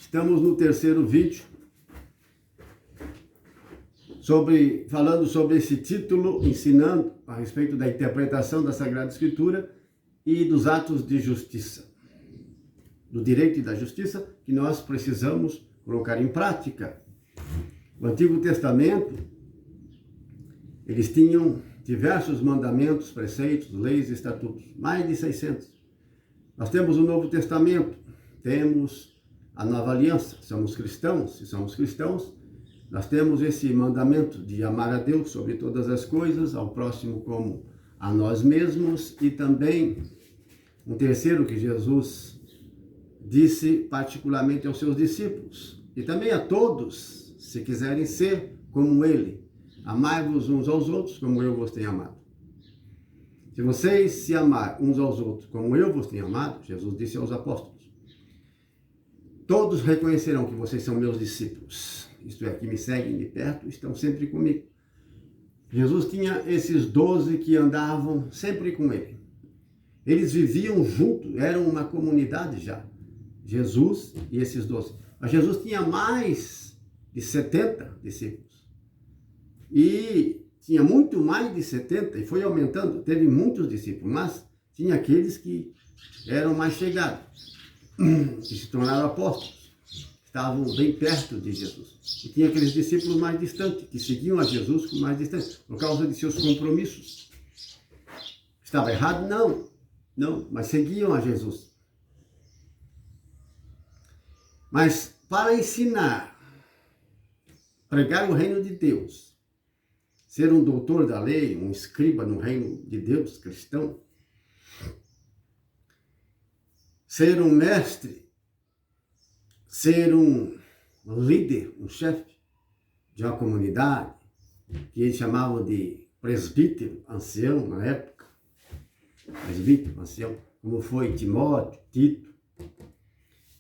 Estamos no terceiro vídeo, falando sobre esse título, ensinando a respeito da interpretação da Sagrada Escritura e dos atos de justiça, do direito e da justiça que nós precisamos colocar em prática. O Antigo Testamento, eles tinham diversos mandamentos, preceitos, leis e estatutos, mais de 600. Nós temos o Novo Testamento, temos a Nova Aliança, somos cristãos, se somos cristãos, nós temos esse mandamento de amar a Deus sobre todas as coisas, ao próximo como a nós mesmos, e também um terceiro que Jesus disse particularmente aos seus discípulos, e também a todos, se quiserem ser como Ele, amai-vos uns aos outros como eu vos tenho amado. Se vocês se amar uns aos outros como eu vos tenho amado, Jesus disse aos apóstolos, todos reconhecerão que vocês são meus discípulos, isto é, que me seguem de perto, estão sempre comigo. Jesus tinha esses 12 que andavam sempre com ele. Eles viviam juntos, eram uma comunidade já. Jesus e esses 12. Mas Jesus tinha mais de 70 discípulos. E tinha muito mais de 70, e foi aumentando, teve muitos discípulos, mas tinha aqueles que eram mais chegados, que se tornaram apóstolos, estavam bem perto de Jesus. E tinha aqueles discípulos mais distantes, que seguiam a Jesus com mais distância, por causa de seus compromissos. Estava errado? Não, mas seguiam a Jesus. Mas para ensinar, pregar o reino de Deus, ser um doutor da lei, um escriba no reino de Deus, cristão, ser um mestre, ser um líder, um chefe de uma comunidade, que eles chamavam de presbítero, ancião na época, presbítero, ancião, como foi Timóteo, Tito,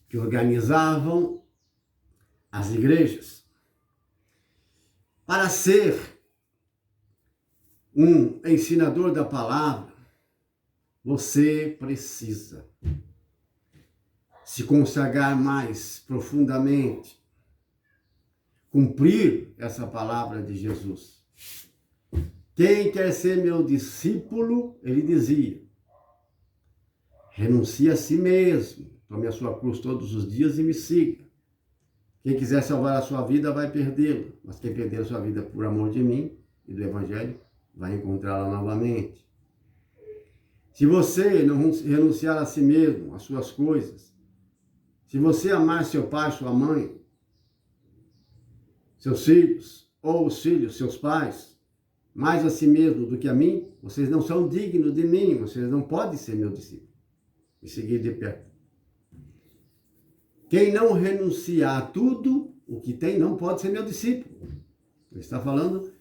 que organizavam as igrejas. Para ser um ensinador da palavra, você precisa se consagrar mais profundamente, cumprir essa palavra de Jesus. Quem quer ser meu discípulo, ele dizia, renuncie a si mesmo, tome a sua cruz todos os dias e me siga. Quem quiser salvar a sua vida vai perdê-la, mas quem perder a sua vida por amor de mim e do Evangelho, vai encontrá-la novamente. Se você não renunciar a si mesmo, às suas coisas, se você amar seu pai, sua mãe, seus filhos, ou os filhos, seus pais, mais a si mesmo do que a mim, vocês não são dignos de mim, vocês não podem ser meu discípulo e seguir de perto. Quem não renunciar a tudo o que tem não pode ser meu discípulo. Ele está falando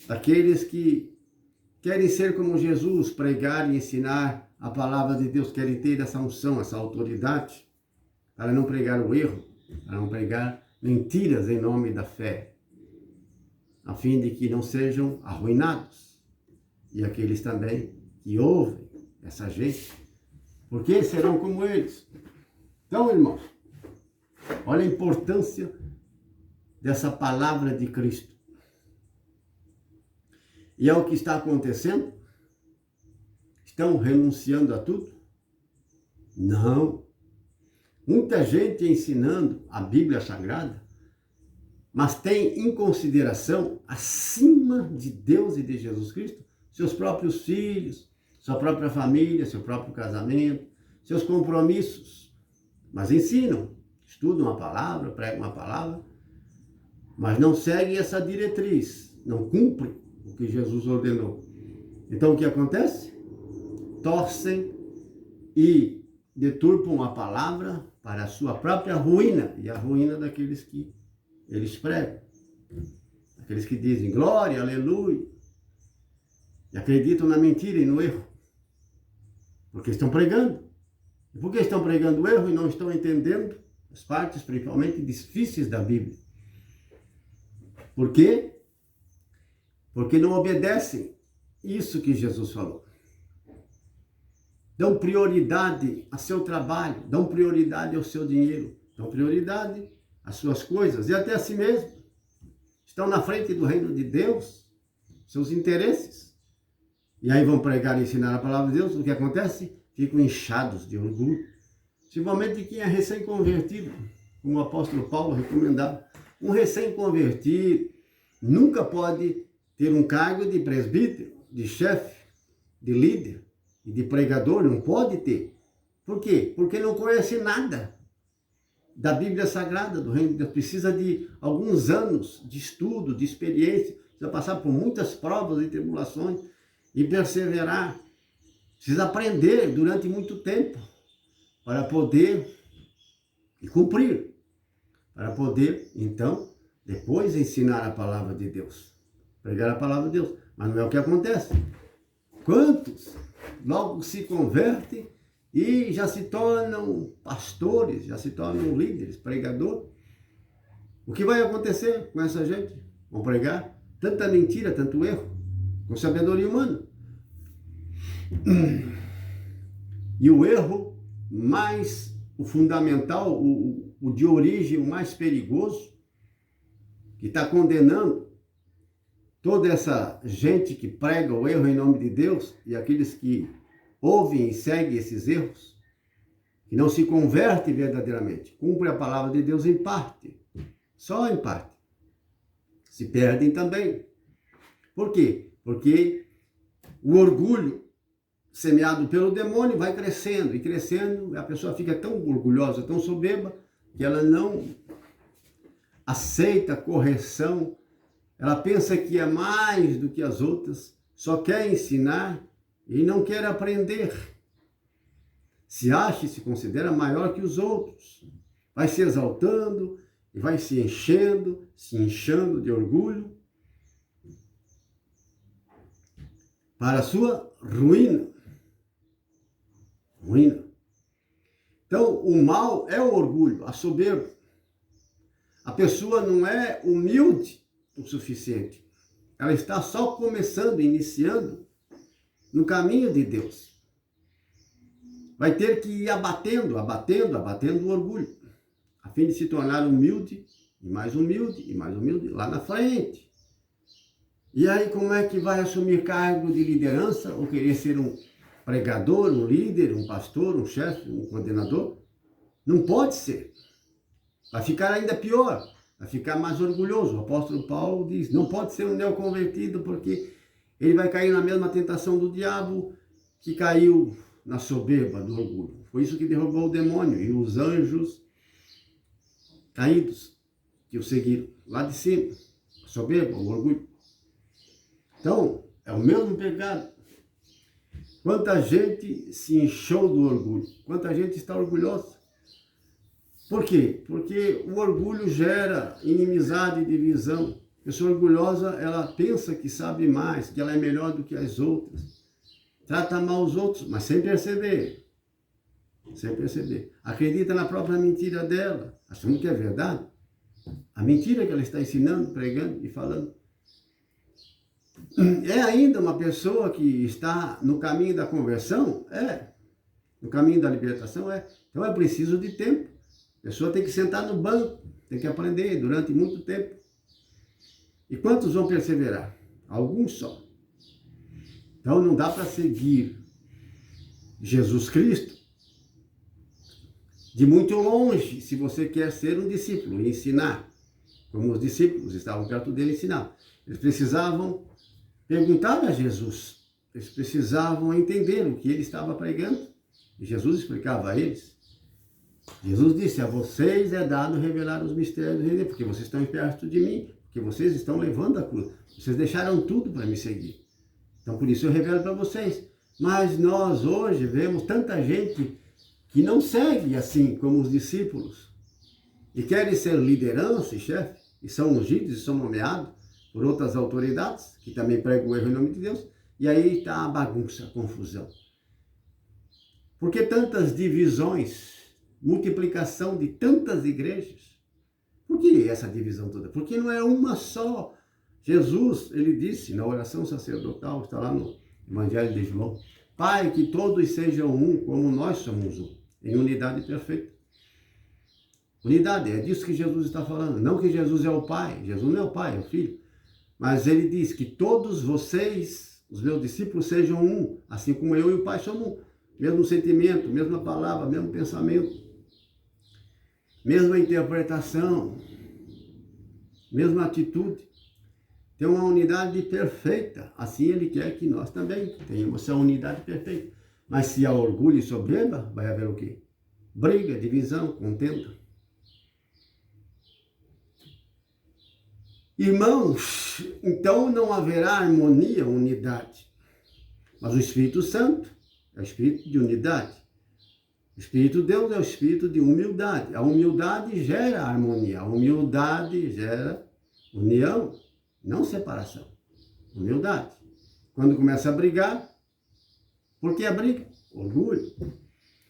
daqueles que querem ser como Jesus, pregar e ensinar a palavra de Deus, querem ter essa unção, essa autoridade, para não pregar o erro, para não pregar mentiras em nome da fé, a fim de que não sejam arruinados. E aqueles também que ouvem essa gente, porque serão como eles. Então, irmãos, olha a importância dessa palavra de Cristo. E é o que está acontecendo? Estão renunciando a tudo? Não. Muita gente ensinando a Bíblia Sagrada, mas tem em consideração, acima de Deus e de Jesus Cristo, seus próprios filhos, sua própria família, seu próprio casamento, seus compromissos. Mas ensinam, estudam a palavra, pregam a palavra, mas não seguem essa diretriz, não cumprem o que Jesus ordenou. Então o que acontece? Torcem e deturpam a palavra para a sua própria ruína e a ruína daqueles que eles pregam. Aqueles que dizem glória, aleluia, e acreditam na mentira e no erro, porque estão pregando. E por que estão pregando o erro e não estão entendendo as partes, principalmente difíceis da Bíblia? Por quê? Porque não obedecem isso que Jesus falou. Dão prioridade a seu trabalho, dão prioridade ao seu dinheiro, dão prioridade às suas coisas e até a si mesmo. Estão na frente do reino de Deus, seus interesses. E aí vão pregar e ensinar a palavra de Deus, o que acontece? Ficam inchados de orgulho. Principalmente quem é recém-convertido, como o apóstolo Paulo recomendava. Um recém-convertido nunca pode ter um cargo de presbítero, de chefe, de líder e de pregador, não pode ter. Por quê? Porque não conhece nada da Bíblia Sagrada, do Reino de Deus. Precisa de alguns anos de estudo, de experiência, precisa passar por muitas provas e tribulações e perseverar. Precisa aprender durante muito tempo para poder cumprir, para poder, então, depois ensinar a palavra de Deus, pregar a palavra de Deus. Mas não é o que acontece. Quantos logo se convertem e já se tornam pastores, já se tornam líderes, pregadores? O que vai acontecer com essa gente? Vão pregar tanta mentira, tanto erro, com sabedoria humana. E o erro mais, o fundamental, o de origem, o mais perigoso, que está condenando toda essa gente que prega o erro em nome de Deus e aqueles que ouvem e seguem esses erros, que não se convertem verdadeiramente, cumprem a palavra de Deus em parte, só em parte, se perdem também. Por quê? Porque o orgulho semeado pelo demônio vai crescendo e crescendo, a pessoa fica tão orgulhosa, tão soberba, que ela não aceita correção, ela pensa que é mais do que as outras, só quer ensinar e não quer aprender. Se acha e se considera maior que os outros, vai se exaltando e vai se inchando de orgulho para a sua ruína. Então, o mal é o orgulho, a soberba. A pessoa não é humilde o suficiente. Ela está só começando, iniciando no caminho de Deus. Vai ter que ir abatendo o orgulho, a fim de se tornar humilde, e mais humilde, lá na frente. E aí, como é que vai assumir cargo de liderança, ou querer ser um pregador, um líder, um pastor, um chefe, um coordenador? Não pode ser. Vai ficar ainda pior, vai ficar mais orgulhoso. O apóstolo Paulo diz, não pode ser um neoconvertido, porque ele vai cair na mesma tentação do diabo que caiu na soberba do orgulho. Foi isso que derrubou o demônio e os anjos caídos que o seguiram lá de cima. A soberba, o orgulho. Então, é o mesmo pecado. Quanta gente se inchou do orgulho, quanta gente está orgulhosa. Por quê? Porque o orgulho gera inimizade e divisão. A pessoa orgulhosa, ela pensa que sabe mais, que ela é melhor do que as outras. Trata mal os outros, mas sem perceber. Sem perceber. Acredita na própria mentira dela, achando que é verdade. A mentira que ela está ensinando, pregando e falando. É ainda uma pessoa que está no caminho da conversão? É. No caminho da libertação? É. Então é preciso de tempo. A pessoa tem que sentar no banco, tem que aprender durante muito tempo. E quantos vão perseverar? Alguns só. Então não dá para seguir Jesus Cristo de muito longe, se você quer ser um discípulo e ensinar, como os discípulos estavam perto dele ensinar. Eles precisavam perguntar a Jesus, eles precisavam entender o que ele estava pregando, e Jesus explicava a eles. Jesus disse, a vocês é dado revelar os mistérios de Deus, porque vocês estão perto de mim, porque vocês estão levando a cruz, vocês deixaram tudo para me seguir. Então, por isso eu revelo para vocês. Mas nós hoje vemos tanta gente que não segue assim como os discípulos e querem ser liderança e chefe, e são ungidos e são nomeados por outras autoridades, que também pregam o erro em nome de Deus, e aí está a bagunça, a confusão. Por que tantas divisões, multiplicação de tantas igrejas? Por que essa divisão toda? Porque não é uma só. Jesus, ele disse na oração sacerdotal, está lá no Evangelho de João, Pai, que todos sejam um, como nós somos um, em unidade perfeita. Unidade, é disso que Jesus está falando. Não que Jesus é o Pai, Jesus não é o Pai, é o Filho. Mas ele diz que todos vocês, os meus discípulos, sejam um, assim como eu e o Pai somos um. Mesmo sentimento, mesma palavra, mesmo pensamento, mesma interpretação, mesma atitude. Tem uma unidade perfeita. Assim ele quer que nós também tenhamos essa unidade perfeita. Mas se há orgulho e soberba, vai haver o quê? Briga, divisão, contenda. Irmãos, então não haverá harmonia, unidade. Mas o Espírito Santo é o Espírito de unidade. O Espírito de Deus é o Espírito de humildade. A humildade gera harmonia. A humildade gera união, não separação. Humildade. Quando começa a brigar, por que a briga? Orgulho.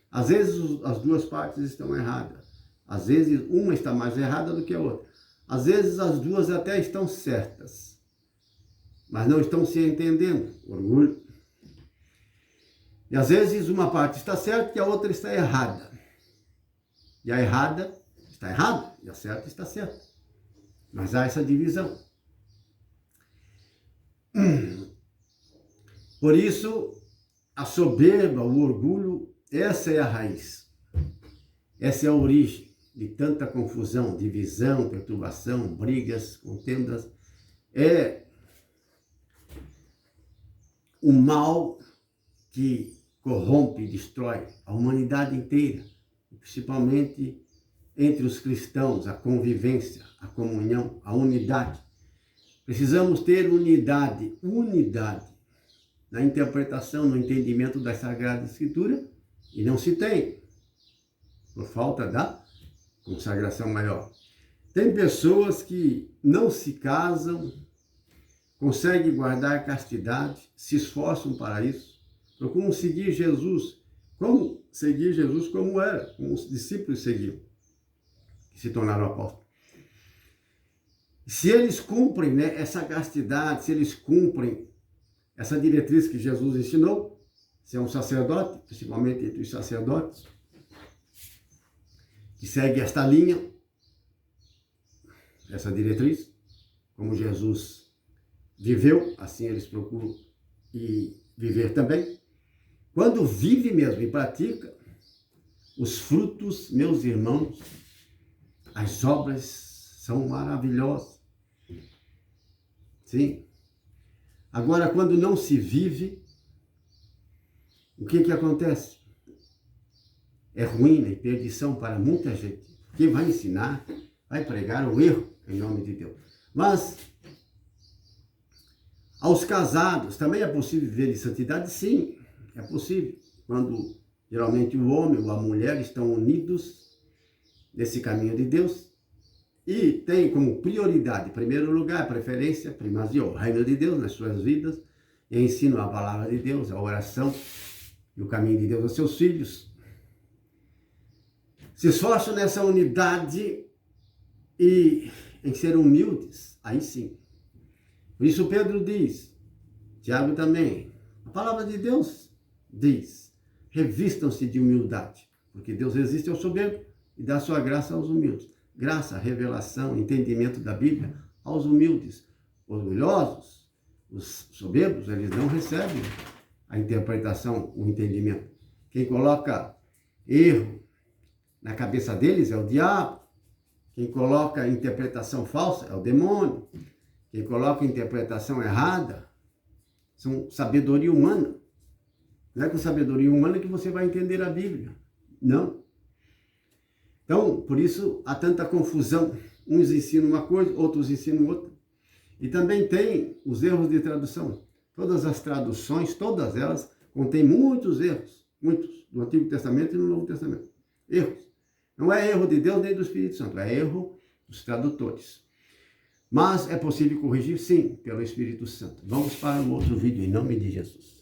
Às vezes as duas partes estão erradas. Às vezes uma está mais errada do que a outra. Às vezes as duas até estão certas, mas não estão se entendendo. Orgulho. E às vezes uma parte está certa e a outra está errada. E a errada está errada e a certa está certa. Mas há essa divisão. Por isso, a soberba, o orgulho, essa é a raiz. Essa é a origem de tanta confusão, divisão, perturbação, brigas, contendas. É o mal que corrompe e destrói a humanidade inteira, principalmente entre os cristãos, a convivência, a comunhão, a unidade. Precisamos ter unidade na interpretação, no entendimento da Sagrada Escritura, e não se tem, por falta da consagração maior. Tem pessoas que não se casam, conseguem guardar castidade, se esforçam para isso, procuram seguir Jesus, como era, como os discípulos seguiam, que se tornaram apóstolos. Se eles cumprem, né, essa castidade, se eles cumprem essa diretriz que Jesus ensinou, se é um sacerdote, principalmente entre os sacerdotes, que segue esta linha, essa diretriz, como Jesus viveu, assim eles procuram e viver também. Quando vive mesmo e pratica, os frutos, meus irmãos, as obras são maravilhosas. Sim. Agora, quando não se vive, o que acontece? É ruína e perdição para muita gente. Quem vai ensinar, vai pregar o erro em nome de Deus. Mas, aos casados, também é possível viver de santidade? Sim, é possível. Quando, geralmente, o homem ou a mulher estão unidos nesse caminho de Deus e tem como prioridade, em primeiro lugar, preferência, primazia, o reino de Deus nas suas vidas, e ensinam a palavra de Deus, a oração e o caminho de Deus aos seus filhos. Se esforçam nessa unidade e em ser humildes, aí sim. Por isso Pedro diz, Tiago também, a palavra de Deus diz, revistam-se de humildade, porque Deus resiste ao soberbo e dá sua graça aos humildes. Graça, revelação, entendimento da Bíblia aos humildes. Orgulhosos, os soberbos, eles não recebem a interpretação, o entendimento. Quem coloca erro na cabeça deles é o diabo. Quem coloca interpretação falsa é o demônio. Quem coloca interpretação errada são sabedoria humana. Não é com sabedoria humana que você vai entender a Bíblia. Não. Então, por isso há tanta confusão. Uns ensinam uma coisa, outros ensinam outra. E também tem os erros de tradução. Todas as traduções, todas elas, contêm muitos erros. Muitos, do Antigo Testamento e no Novo Testamento. Erros. Não é erro de Deus nem do Espírito Santo, é erro dos tradutores. Mas é possível corrigir, sim, pelo Espírito Santo. Vamos para um outro vídeo, em nome de Jesus.